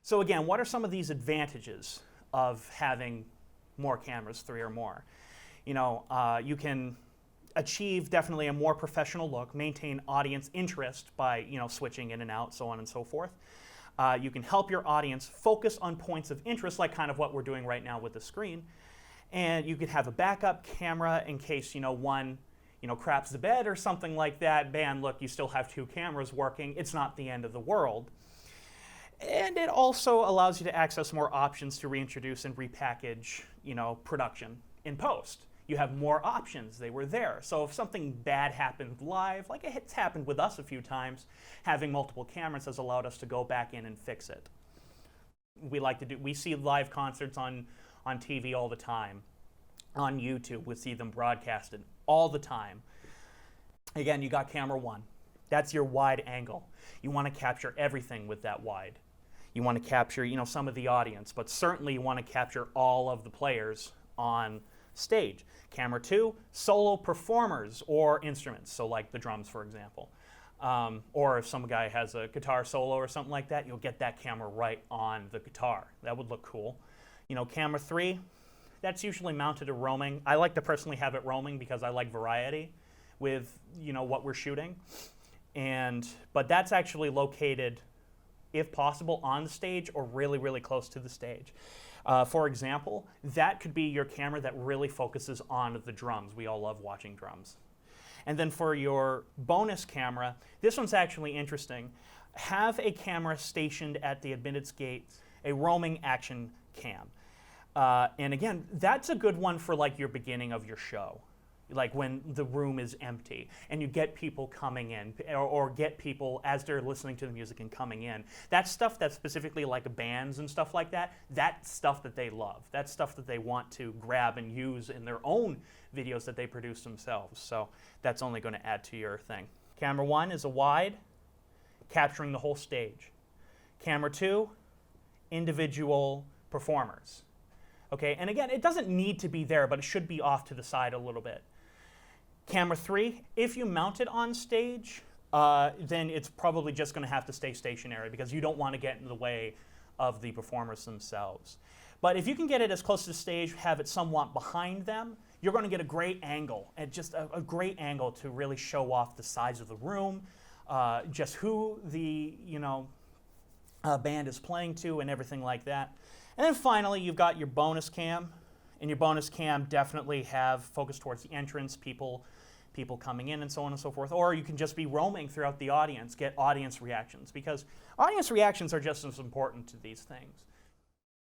So again, what are some of these advantages of having more cameras, 3 or more? You can achieve definitely a more professional look, maintain audience interest by switching in and out, so on and so forth. You can help your audience focus on points of interest, like kind of what we're doing right now with the screen. And you could have a backup camera in case one craps the bed or something like that. Bam, look, you still have 2 cameras working. It's not the end of the world. And it also allows you to access more options to reintroduce and repackage production in post. You have more options. They were there. So if something bad happened live, like it's happened with us a few times, having multiple cameras has allowed us to go back in and fix it. We see live concerts on TV all the time. On YouTube, we see them broadcasted all the time. Again, you got camera 1. That's your wide angle. You want to capture everything with that wide. You want to capture, some of the audience, but certainly you want to capture all of the players on stage. Camera 2, solo performers or instruments, so like the drums, for example. Or if some guy has a guitar solo or something like that, you'll get that camera right on the guitar. That would look cool. Camera 3, that's usually mounted to roaming. I like to personally have it roaming because I like variety with what we're shooting. But that's actually located, if possible, on the stage or really, really close to the stage. For example, that could be your camera that really focuses on the drums. We all love watching drums. And then for your bonus camera, this one's actually interesting. Have a camera stationed at the admittance gate, a roaming action cam. And again, that's a good one for like your beginning of your show, like when the room is empty and you get people coming in or get people as they're listening to the music and coming in. That's stuff that's specifically like bands and stuff like that. That's stuff that they love. That's stuff that they want to grab and use in their own videos that they produce themselves. So that's only going to add to your thing. Camera 1 is a wide, capturing the whole stage. Camera 2, individual performers. Okay, and again, it doesn't need to be there, but it should be off to the side a little bit. Camera 3, if you mount it on stage, then it's probably just going to have to stay stationary because you don't want to get in the way of the performers themselves. But if you can get it as close to the stage, have it somewhat behind them, you're going to get a great angle, and just a great angle to really show off the size of the room, just who the band is playing to and everything like that. And then finally, you've got your bonus cam, and your bonus cam definitely have focus towards the entrance, people coming in and so on and so forth. Or you can just be roaming throughout the audience, get audience reactions, because audience reactions are just as important to these things.